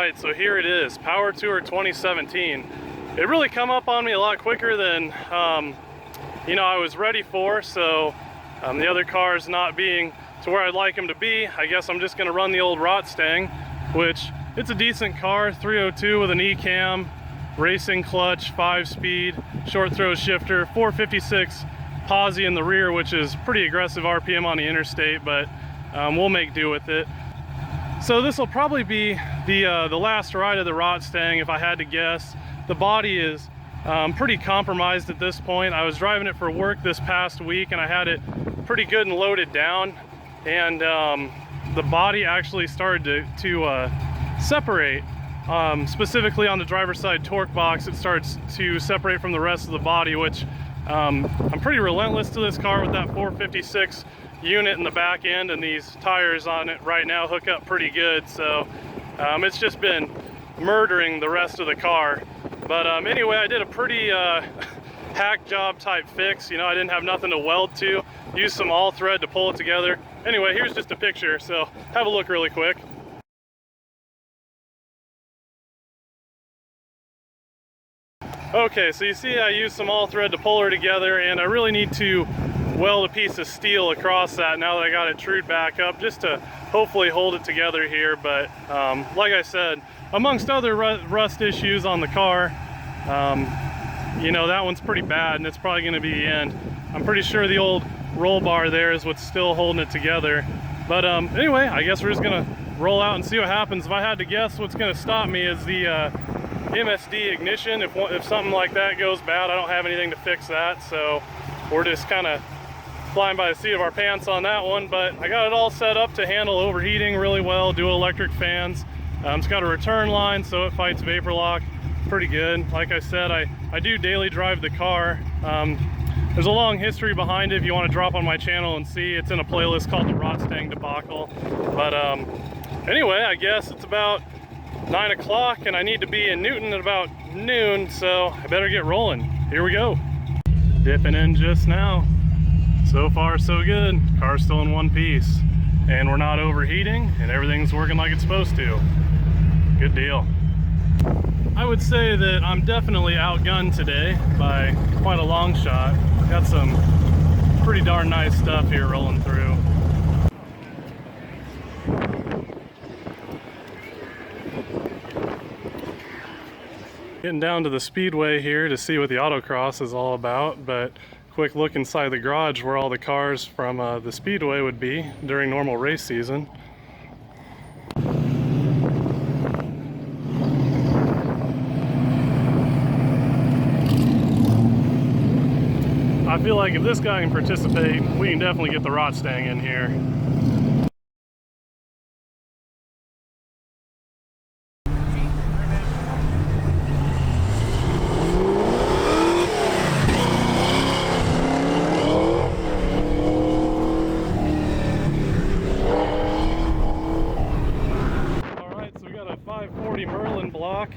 right, so here it is, Power Tour 2017. It really come up on me a lot quicker than you know, I was ready for. So the other cars not being to where I'd like them to be, I guess I'm just going to run the old Rotstang, which it's a decent car, 302 with an E-cam, racing clutch, 5-speed, short throw shifter, 456 posi in the rear, which is pretty aggressive RPM on the interstate, but we'll make do with it. So this will probably be the last ride of the Rotstang if I had to guess. The body is pretty compromised at this point. I was driving it for work this past week and I had it pretty good and loaded down, and the body actually started to separate. Specifically on the driver's side torque box, it starts to separate from the rest of the body, which I'm pretty relentless to this car with that 456 unit in the back end, and these tires on it right now hook up pretty good. So it's just been murdering the rest of the car. But anyway, I did a pretty hack job type fix. You know, I didn't have nothing to weld to. Used some all thread to pull it together. Anyway, here's just a picture, so have a look really quick. Okay, so you see I used some all thread to pull her together, and I really need to weld a piece of steel across that now that I got it trued back up, just to hopefully hold it together here. But like I said, amongst other rust issues on the car, you know, that one's pretty bad, and it's probably going to be the end. I'm pretty sure the old roll bar there is what's still holding it together. But anyway, I guess we're just going to roll out and see what happens. If I had to guess, what's going to stop me is the MSD ignition. If something like that goes bad, I don't have anything to fix that, so we're just kind of flying by the seat of our pants on that one. But I got it all set up to handle overheating really well, dual electric fans. It's got a return line, so it fights vapor lock pretty good. Like I said, I do daily drive the car. There's a long history behind it if you want to drop on my channel and see. It's in a playlist called the Rotstang debacle. But anyway, I guess it's about 9 o'clock and I need to be in Newton at about noon, so I better get rolling. Here we go. Dipping in just now. So far so good. Car's still in one piece, and we're not overheating, and everything's working like it's supposed to. Good deal. I would say that I'm definitely outgunned today by quite a long shot. Got some pretty darn nice stuff here rolling through. Getting down to the speedway here to see what the Autocross is all about, but quick look inside the garage where all the cars from the speedway would be during normal race season. I feel like if this guy can participate, we can definitely get the Rotstang in here. Block,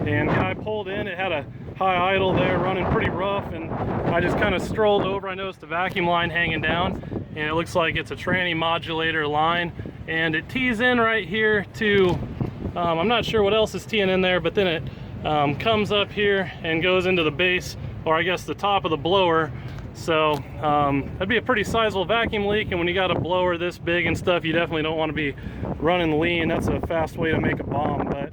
and guy pulled in. It had a high idle there running pretty rough, and I just kind of strolled over. I noticed the vacuum line hanging down, and it looks like it's a tranny modulator line, and it tees in right here to I'm not sure what else is teeing in there, but then it comes up here and goes into the base, or I guess the top of the blower. So that'd be a pretty sizable vacuum leak, and when you got a blower this big and stuff, you definitely don't want to be running lean. That's a fast way to make a bomb. But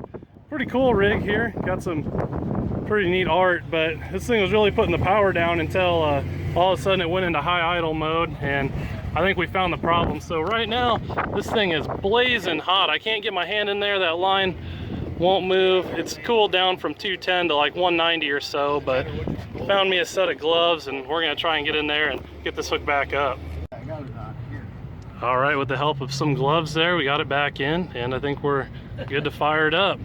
pretty cool rig here, got some pretty neat art, but this thing was really putting the power down until all of a sudden it went into high idle mode, and I think we found the problem. So right now this thing is blazing hot. I can't get my hand in there, that line won't move. It's cooled down from 210 to like 190 or so, but found me a set of gloves, and we're gonna try and get in there and get this hook back up. All right, with the help of some gloves there, we got it back in, and I think we're good to fire it up.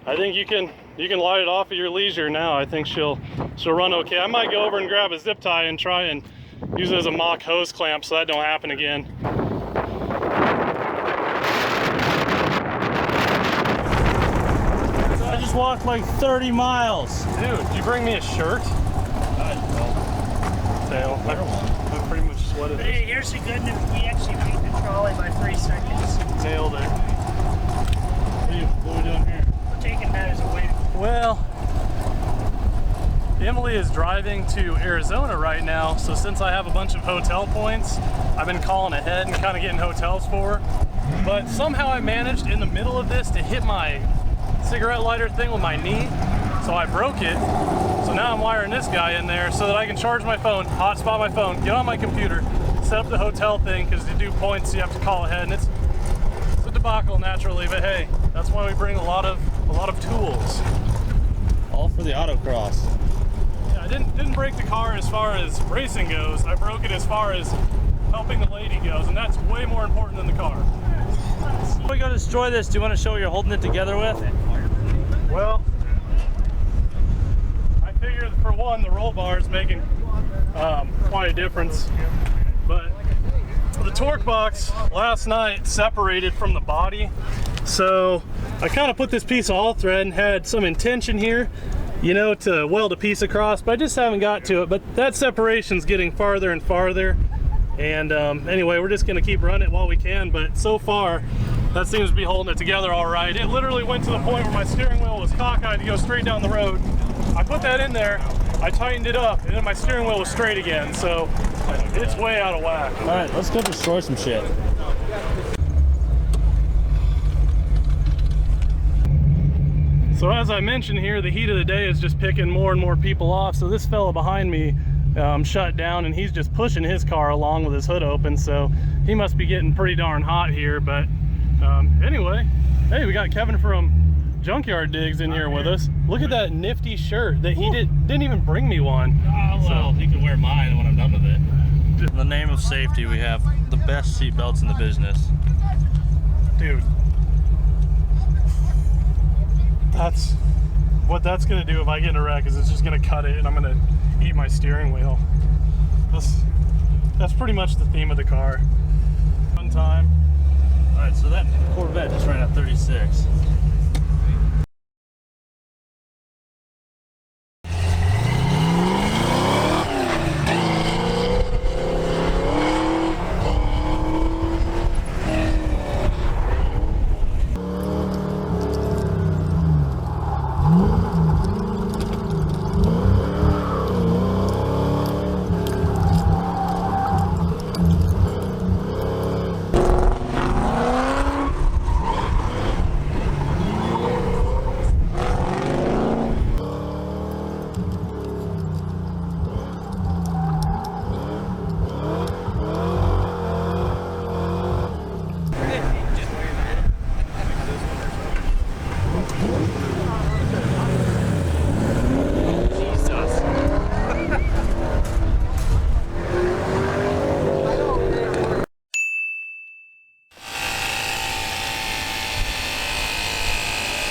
I think you can light it off at your leisure now. I think she'll run okay. I might go over and grab a zip tie and try and use it as a mock hose clamp so that don't happen again. I just walked like 30 miles. Dude, did you bring me a shirt? Tail. I pretty much sweated. Hey, here's the good news. We actually beat the trolley by 3 seconds. Nailed it. What are we doing here? Well, Emily is driving to Arizona right now, so since I have a bunch of hotel points, I've been calling ahead and kind of getting hotels for her. But somehow I managed in the middle of this to hit my cigarette lighter thing with my knee, so I broke it. So now I'm wiring this guy in there so that I can charge my phone, hotspot my phone, get on my computer, set up the hotel thing, because to do points you have to call ahead, and it's a debacle naturally, but hey, that's why we bring a lot of tools. All for the autocross. Yeah, I didn't break the car as far as racing goes. I broke it as far as helping the lady goes, and that's way more important than the car. We gotta destroy this. Do you want to show what you're holding it together with? Well, I figured for one, the roll bar is making quite a difference, but the torque box last night separated from the body, so I kind of put this piece of all thread and had some intention here, you know, to weld a piece across, but I just haven't got to it. But that separation's getting farther and farther, and anyway, we're just gonna keep running it while we can. But so far that seems to be holding it together all right. It literally went to the point where my steering wheel was cockeyed to go straight down the road. I put that in there, I tightened it up, and then my steering wheel was straight again, so it's way out of whack. All right, let's go destroy some shit. So as I mentioned here, the heat of the day is just picking more and more people off. So this fella behind me shut down, and he's just pushing his car along with his hood open. So he must be getting pretty darn hot here. But anyway, hey, we got Kevin from Junkyard Digs in here with us. Look at that nifty shirt that he didn't even bring me one. Oh, well, you can wear mine when I'm done with it. In the name of safety, we have the best seat belts in the business. Dude. That's what that's gonna do if I get in a wreck, is it's just gonna cut it and I'm gonna eat my steering wheel. That's pretty much the theme of the car. Fun time. All right, so that Corvette just ran at 36.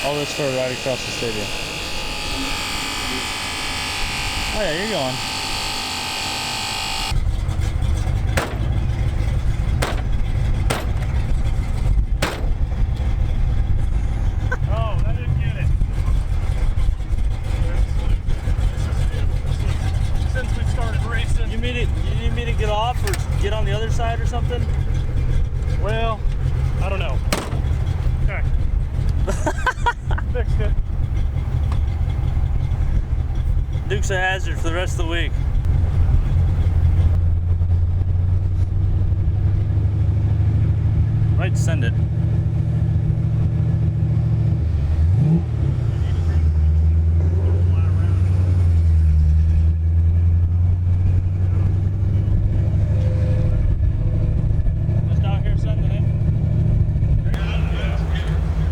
All this for a ride across the stadium. Oh yeah, you're going. Oh, I didn't get it. Since we started racing. You need me to get off or get on the other side or something? Well, I don't know. Okay. Fixed it. Duke's a hazard for the rest of the week. Right, send it. Just out here sending it.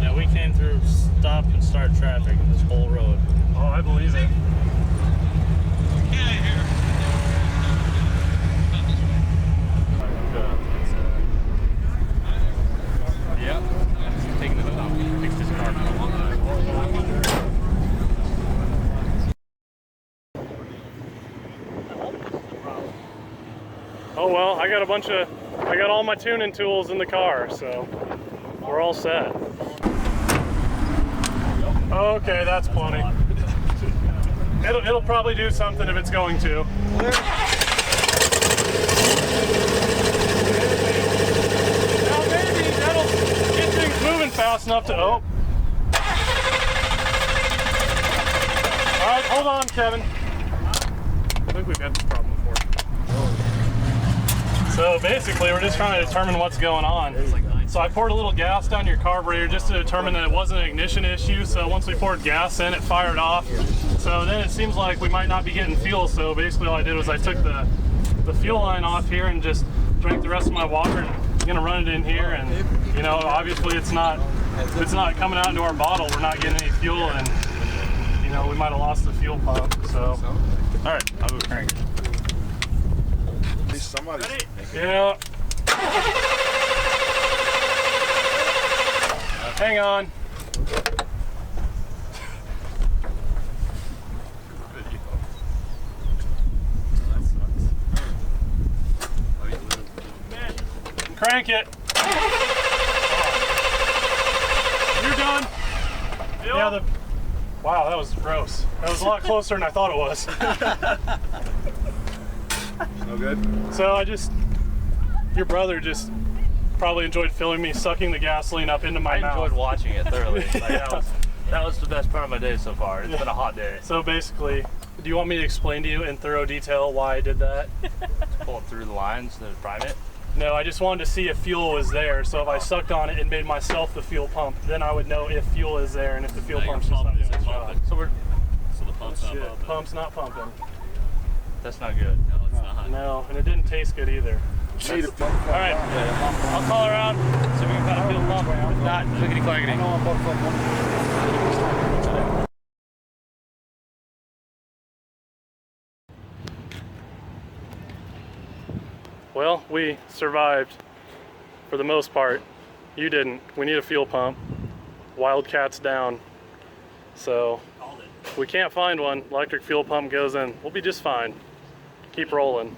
Yeah, we came through stop and start traffic in this whole road. Oh, I believe it. Yep. Taking the hood off. Fixed his car. Oh well, I got all my tuning tools in the car, so we're all set. Okay, that's plenty. It'll probably do something if it's going to. Now maybe that'll get things moving fast enough to, oh. Hold on, Kevin. I think we've had this problem before. So basically, we're just trying to determine what's going on. So I poured a little gas down your carburetor just to determine that it wasn't an ignition issue. So once we poured gas in, it fired off. So then it seems like we might not be getting fuel. So basically all I did was I took the fuel line off here and just drank the rest of my water, and I'm gonna run it in here. And you know, obviously if it's not coming out into our bottle, we're not getting any fuel, and you know, we might have lost the fuel pump. So all right, I'll go crank it. At least somebody's making it. Yeah. Hang on. Crank it. You're done. Yeah, wow, that was gross. That was a lot closer than I thought it was. No good? So your brother just probably enjoyed filming me sucking the gasoline up into my mouth. I enjoyed watching it thoroughly. Like, that was the best part of my day so far. It's been a hot day. So basically, do you want me to explain to you in thorough detail why I did that? Pull it through the lines to prime it. No, I just wanted to see if fuel was there. So if I sucked on it and made myself the fuel pump, then I would know if fuel is there and if the fuel pump's just not doing its job. So So the pump's not pumping. Pump's not pumping. that's not good. No, it's not. No, and it didn't taste good either. All Alright, I'll call around, see if we can find a fuel pump. If not, clickety clackety. Well, we survived for the most part. You didn't. We need a fuel pump. Wildcat's down. So we can't find one. Electric fuel pump goes in. We'll be just fine. Keep rolling.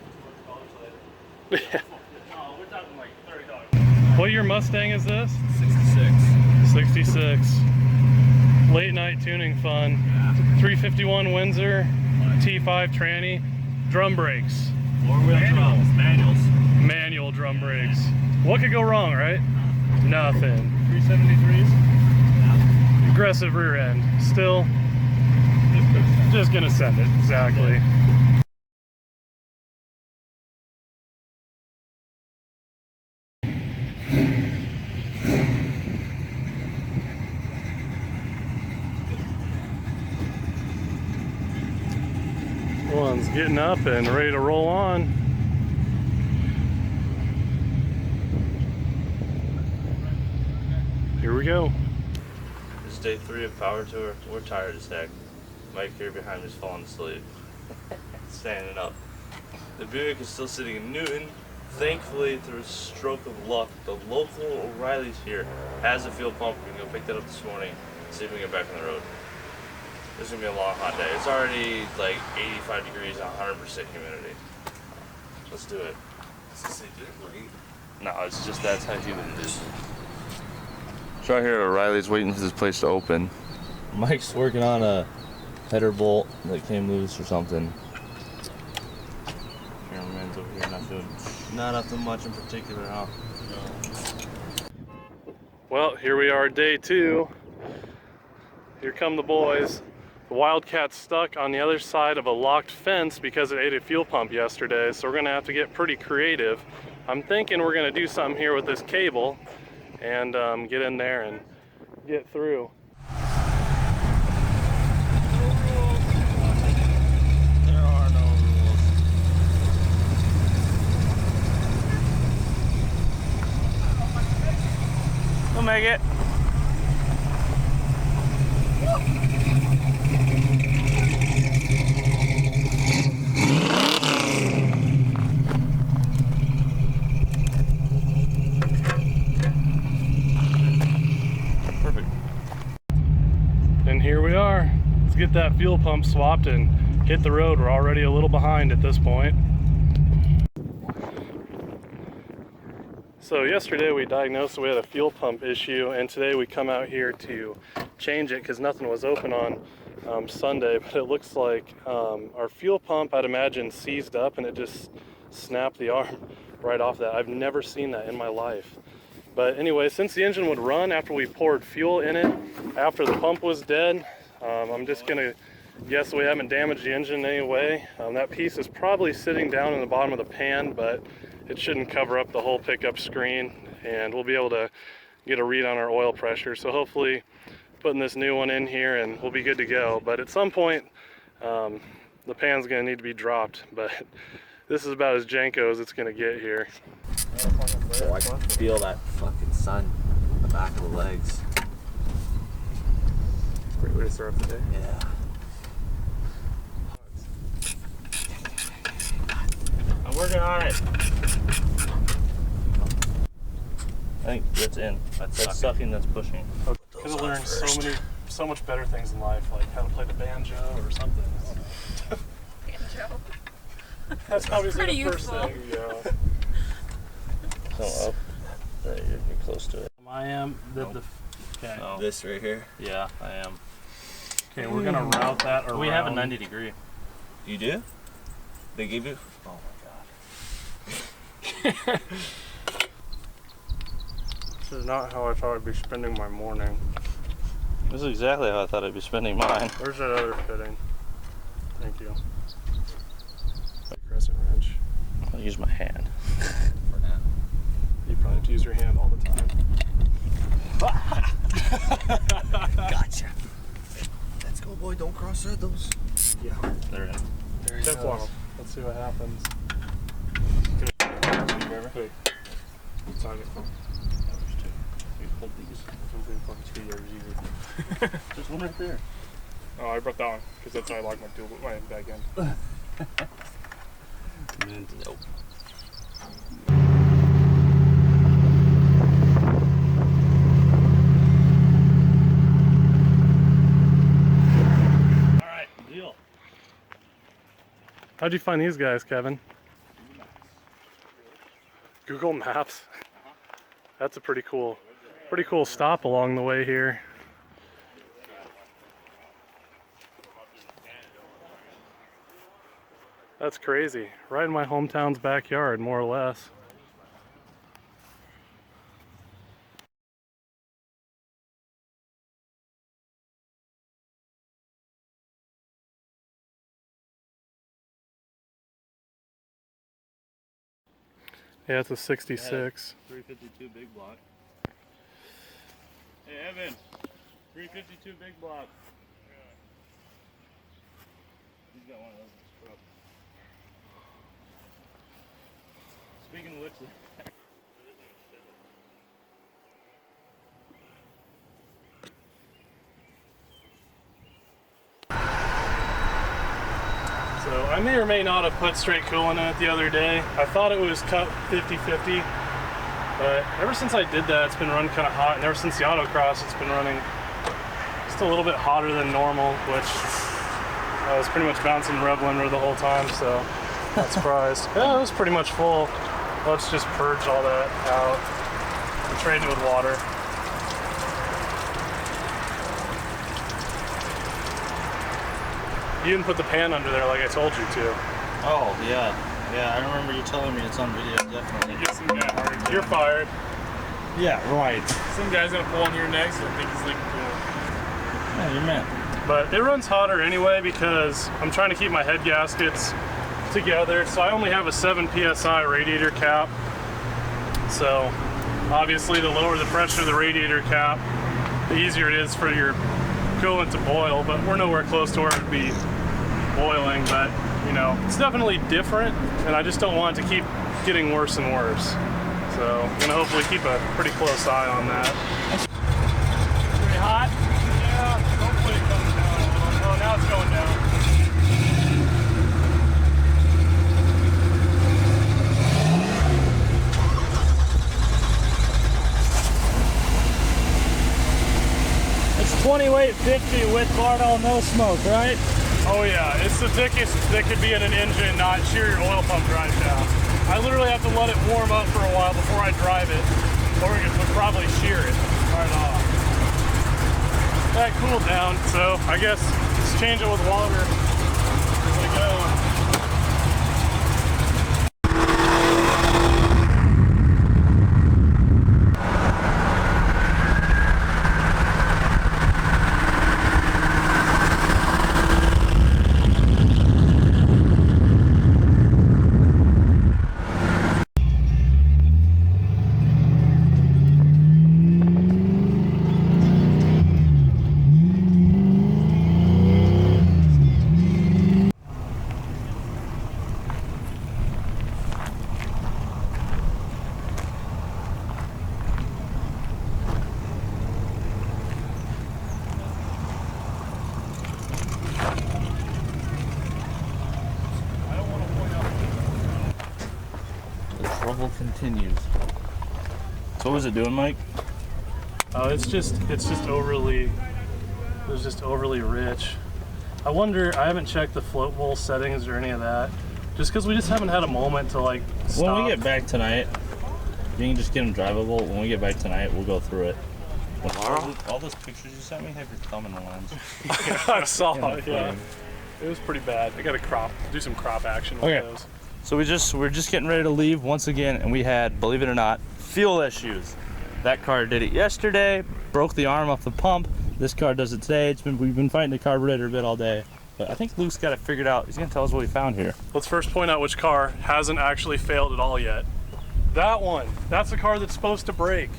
What year Mustang is this? 66. 66. Late night tuning fun. Yeah. 351 Windsor, T5 tranny, drum brakes. Four-wheel drums, manuals. Manual drum brakes. What could go wrong, right? Nothing. 373s. Aggressive rear end. Still, just gonna send it. Exactly. One's getting up and ready to roll on. Here we go. This is day 3 of Power Tour. We're tired as heck. Mike here behind me is falling asleep. Standing up. The Buick is still sitting in Newton. Thankfully, through a stroke of luck, the local O'Reilly's here has a fuel pump. We can go pick that up this morning, see if we can get back on the road. This is going to be a long, hot day. It's already like 85 degrees, 100% humidity. Let's do it. No, it's just that's how humid it is. So right here at O'Reilly's waiting for this place to open. Mike's working on a header bolt that came loose or something. Cameraman's over here not nothing much in particular, huh? No. Well, here we are, day 2. Here come the boys. The Wildcat's stuck on the other side of a locked fence because it ate a fuel pump yesterday, so we're gonna have to get pretty creative. I'm thinking we're gonna do something here with this cable and get in there and get through. There are no rules. We'll make it. And here we are. Let's get that fuel pump swapped and hit the road. We're already a little behind at this point. So yesterday we diagnosed that we had a fuel pump issue, and today we come out here to change it because nothing was open on Sunday, but it looks like our fuel pump, I'd imagine, seized up and it just snapped the arm right off that. I've never seen that in my life. But anyway, since the engine would run after we poured fuel in it, after the pump was dead, I'm just gonna Yes, we haven't damaged the engine in any way. That piece is probably sitting down in the bottom of the pan, but it shouldn't cover up the whole pickup screen, and we'll be able to get a read on our oil pressure. So hopefully putting this new one in here and we'll be good to go. But at some point, the pan's gonna need to be dropped, but this is about as janko as it's gonna get here. Oh, I can feel that fucking sun on the back of the legs. Great way to start off the day. Yeah. I'm working on it. I think that's in. That's sucking, that's pushing. Could have learned so much better things in life, like how to play the banjo or something. Banjo. That's obviously pretty the first useful. thing. Yeah. So up. There, you're close to it. I am. Nope. Okay. No. This right here. Yeah, I am. Okay, we're gonna route that around. We have a 90 degree. You do? They gave you? Oh my god. This is not how I thought I'd be spending my morning. This is exactly how I thought I'd be spending mine. Where's that other fitting? Thank you. Crescent wrench. I'll use my hand. For now. You probably have to use your hand all the time. Gotcha. Let's go, boy. Don't cross thread those. Yeah. They're in. There you go. Let's see what happens. Wait. Sign it. You hold these. There's one right there. Oh, I brought that one because that's how I like my back end. Nope. Alright, deal. How'd you find these guys, Kevin? Google Maps. That's a pretty cool stop along the way here. That's crazy. Right in my hometown's backyard, more or less. Yeah, it's a 66. 352 big block. Hey Evan, 352 big block. He's got one of those in his truck. Speaking of which, So I may or may not have put straight coolant in it the other day. I thought it was cut 50-50, but ever since I did that, it's been running kind of hot, and ever since the Autocross, it's been running just a little bit hotter than normal, which I was pretty much bouncing rev limiter the whole time, so not surprised. Yeah, it was pretty much full. Let's just purge all that out and trade it with water. You didn't put the pan under there like I told you to. oh yeah, I remember you telling me it's on video. Definitely. Get some guy hard. You're fired. Yeah, right. Some guy's gonna pull on your neck, so I think he's like cool. Yeah, you're man. But it runs hotter anyway because I'm trying to keep my head gaskets together. So I only have a 7 PSI radiator cap. So obviously the lower the pressure of the radiator cap, the easier it is for your coolant to boil, but we're nowhere close to where it would be boiling. But you know, it's definitely different, and I just don't want it to keep getting worse and worse. So I'm gonna hopefully keep a pretty close eye on that. Pretty hot? Yeah, hopefully it comes down a little. Oh, now it's going down. It's 20 weight 50 with Bardol no smoke, right? Oh yeah, it's the thickest that could be in an engine, not shear your oil pump drive shaft. I literally have to let it warm up for a while before I drive it, or it would probably shear it right off. That cooled down, so I guess just change it with water as we go. Struggle continues. So what was it doing, Mike? It's just overly, it was just overly rich. I wonder, I haven't checked the float bowl settings or any of that, just because we just haven't had a moment to like stop. When we get back tonight, you can just get them drivable. When we get back tonight, we'll go through it. All those pictures you sent me have your thumb in the lens. I saw it, yeah. It was pretty bad. I got to do some crop action with those. So we're just getting ready to leave once again, and we had, believe it or not, fuel issues. That car did it yesterday, broke the arm off the pump. This car does it today. We've been fighting the carburetor a bit all day, but I think Luke's got it figured out. He's gonna tell us what he found here. Let's first point out which car hasn't actually failed at all yet. That one. That's the car that's supposed to break,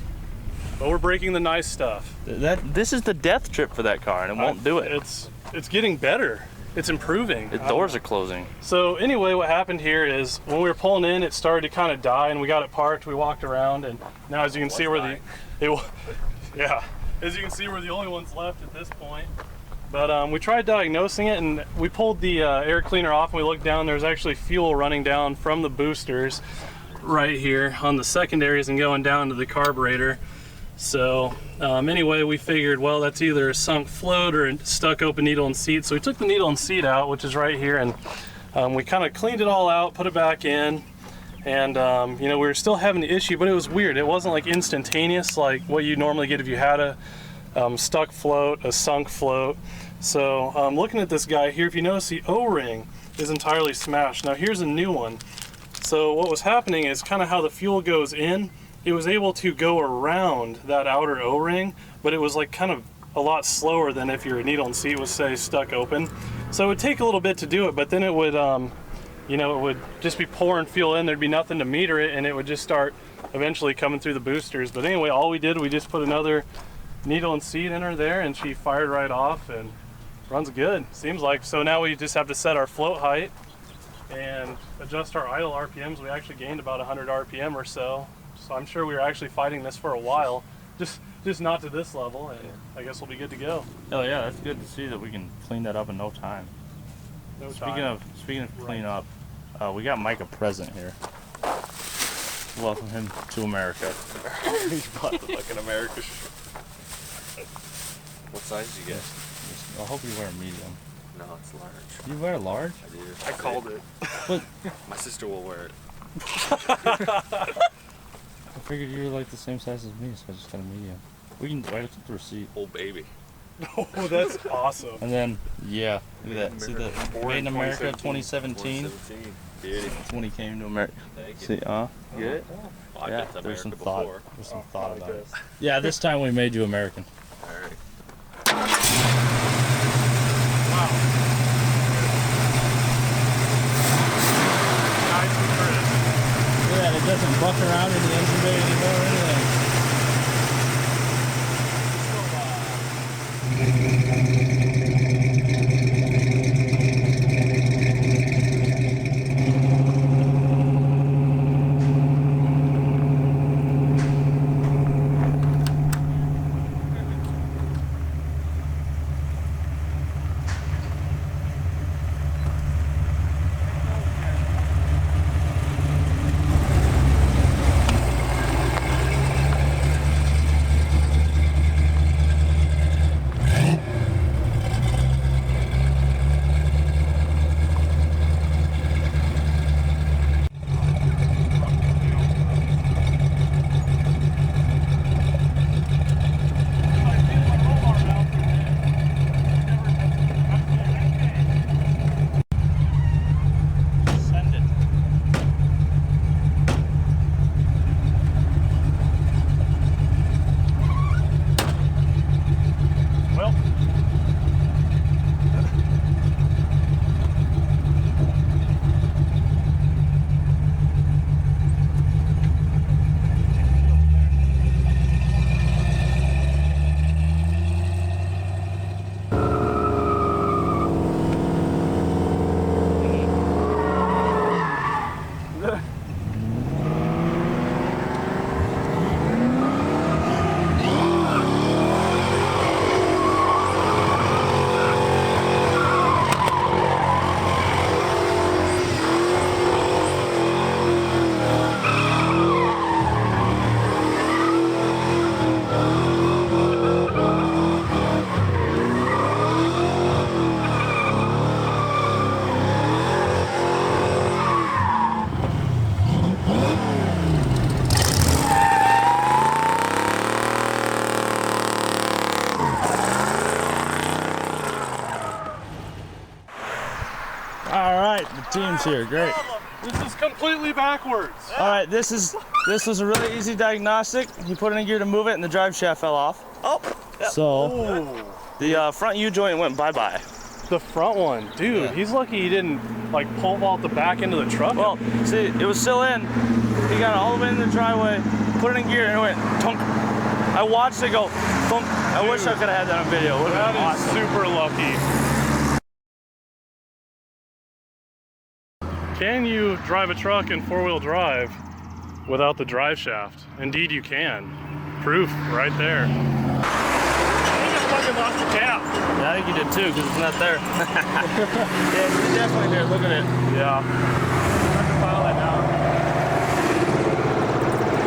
but we're breaking the nice stuff. This is the death trip for that car, and it won't do it. It's getting better. It's improving. The doors are closing. So anyway, what happened here is when we were pulling in, it started to kind of die, and we got it parked. We walked around, and now as you can see as you can see, we're the only ones left at this point. But we tried diagnosing it, and we pulled the air cleaner off, and we looked down. There's actually fuel running down from the boosters right here on the secondaries and going down to the carburetor. So anyway, we figured, well, that's either a sunk float or a stuck open needle and seat. So we took the needle and seat out, which is right here, and we kind of cleaned it all out, put it back in, and you know, we were still having the issue, but it was weird. It wasn't like instantaneous like what you normally get if you had a stuck float, a sunk float. So looking at this guy here, if you notice, the O-ring is entirely smashed. Now here's a new one. So what was happening is kind of how the fuel goes in. It was able to go around that outer O-ring, but it was like kind of a lot slower than if your needle and seat was, say, stuck open. So it would take a little bit to do it, but then it would, you know, it would just be pouring fuel in. There'd be nothing to meter it, and it would just start eventually coming through the boosters. But anyway, all we did, we just put another needle and seat in her there, and she fired right off and runs good, seems like. So now we just have to set our float height and adjust our idle RPMs. We actually gained about 100 RPM or so. So I'm sure we were actually fighting this for a while, just not to this level, and I guess we'll be good to go. Oh yeah, that's good to see that we can clean that up in no time. Speaking of clean up, we got Mike a present here. Welcome him to America. He bought the fucking America. What size you get? I hope you wear a medium. No, it's large. You wear large? I do. I called it. But My sister will wear it. I figured you were like the same size as me, so I just got a medium. We can write it to the receipt. Old baby. Oh, that's awesome. And then, yeah, look at that. See that? Made in America 2017. 2017. Beauty. That's when he came to America. Thank you. See, Good? Well, I've yeah, been to there's some America thought. before. There's some thought about it. Yeah, this time we made you American. Alright. Wow. Nice and crisp. Yeah, it doesn't buck around in the engine bay anymore or anything. buttons here. Great. This is completely backwards. All right, this was a really easy diagnostic. You put it in gear to move it, and the drive shaft fell off. Oh. Yep. So the front U joint went bye-bye. The front one, dude. Yeah. He's lucky he didn't like pull out the back end of the truck. Well, see, it was still in. He got it all the way in the driveway, put it in gear, and it went thunk. I watched it go thunk. I wish I could have had that on video. It would have been that is awesome. super lucky. Can you drive a truck in four-wheel drive without the drive shaft? Indeed you can. Proof right there. I just fucking lost the cap. Yeah, I think you did too, because it's not there. Yeah, it's definitely there. Look at it. Yeah. File that down.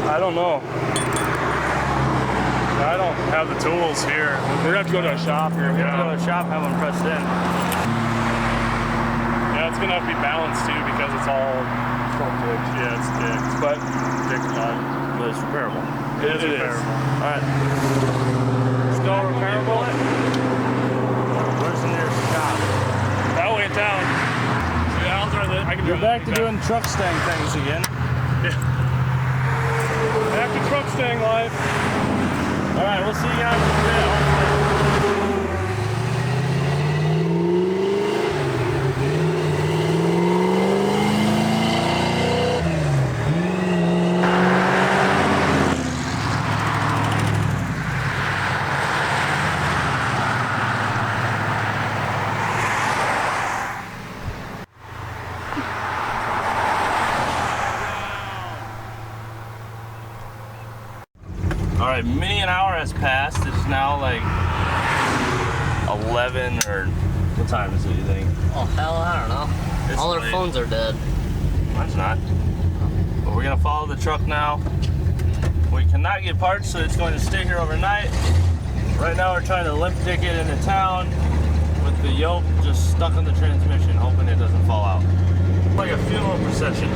I don't know. I don't have the tools here. We're gonna have to go to a shop here. We're gonna go to the shop, have one pressed in. Yeah, it's gonna have to be balanced too because it's all front dick. Yeah, it's dicked, but dicked not. But it's repairable. It is repairable. All right. Let's go repairable it. Where's the nearest shop? That went down. Yeah, I'll drive it. I can You're drive back to doing truck stang things again. Yeah. Back to truck stang life. All right, we'll see you guys in the video. Alright, many an hour has passed. It's now like 11 or what time is it, you think? Oh hell, I don't know. It's All our late. phones are dead. Mine's not. But we're gonna follow the truck now. We cannot get parts, so it's going to stay here overnight. Right now we're trying to limp dick it into town with the yoke just stuck in the transmission, hoping it doesn't fall out. Like a funeral procession.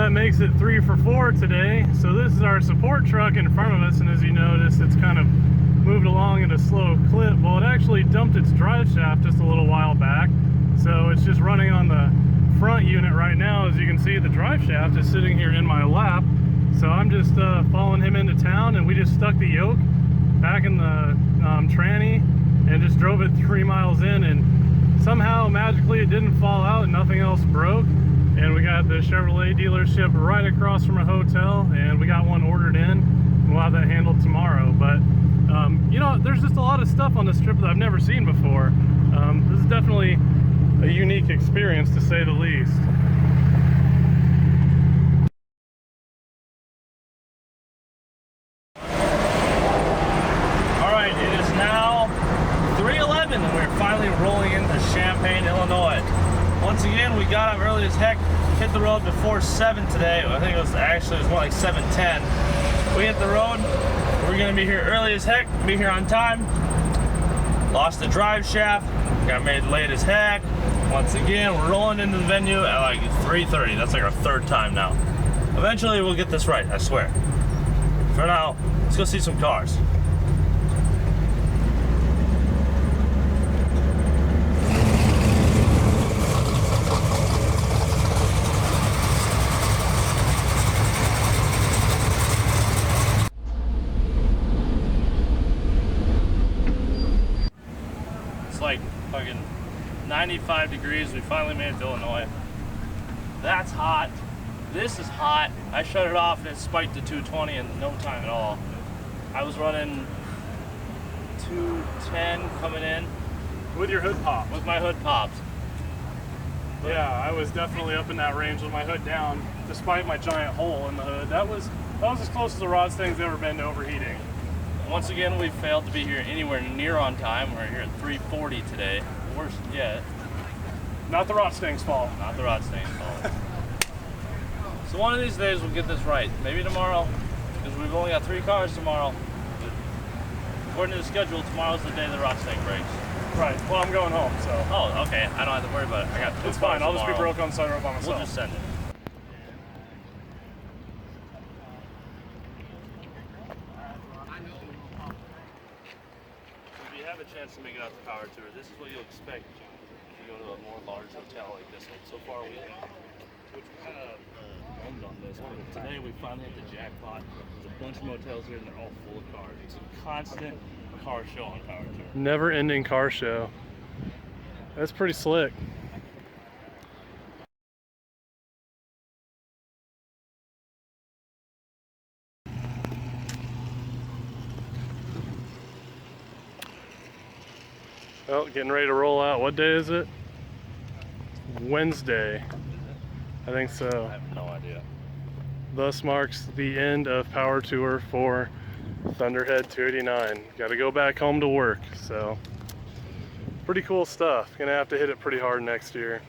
Makes it 3 for 4 today. So this is our support truck in front of us, and as you notice, it's kind of moved along at a slow clip. Well, it actually dumped its drive shaft just a little while back, so it's just running on the front unit right now. As you can see, the drive shaft is sitting here in my lap, so I'm just following him into town, and we just stuck the yoke back in the tranny and just drove it 3 miles in, and somehow magically it didn't fall out and nothing else broke. And we got the Chevrolet dealership right across from a hotel, and we got one ordered in, and we'll have that handled tomorrow. But you know, there's just a lot of stuff on this trip that I've never seen before. This is definitely a unique experience, to say the least. All right, it is now 3:11, and we're finally rolling into Champaign, Illinois. Once again, we got up early as heck, hit the road before 7 today. I think it was more like 7:10. We hit the road. We're gonna be here early as heck, be here on time. Lost the drive shaft, got made late as heck. Once again, we're rolling into the venue at like 3:30. That's like our 3rd time now. Eventually, we'll get this right, I swear. For now, let's go see some cars. Like fucking 95 degrees. We finally made it to Illinois. That's hot. This is hot. I shut it off and it spiked to 220 in no time at all. I was running 210 coming in With your hood popped. with my hood popped. Yeah, I was definitely up in that range with my hood down, despite my giant hole in the hood. That was as close as the Rotstang's ever been to overheating. Once again, we failed to be here anywhere near on time. We're here at 3:40 today. Worst yet. Not the Rotstang's fault. Not the Rotstang's fault. So one of these days we'll get this right. Maybe tomorrow, because we've only got 3 cars tomorrow. But according to the schedule, tomorrow's the day the Rotstang breaks. Right. Well, I'm going home, so. Oh, okay. I don't have to worry about it. I got 2 It's fine. cars I'll just be tomorrow. broke on sunroof by myself. We'll just send it. a chance to make it out to Power Tour, this is what you'll expect if you go to a more large hotel like this one. So far, we're kind of bummed on this, but today we finally hit the jackpot. There's a bunch of motels here, and they're all full of cars. It's a constant car show on Power Tour. Never-ending car show. That's pretty slick. Well, getting ready to roll out. What day is it? Wednesday. I think so. I have no idea. Thus marks the end of Power Tour for Thunderhead 289. Got to go back home to work, so pretty cool stuff. Gonna have to hit it pretty hard next year.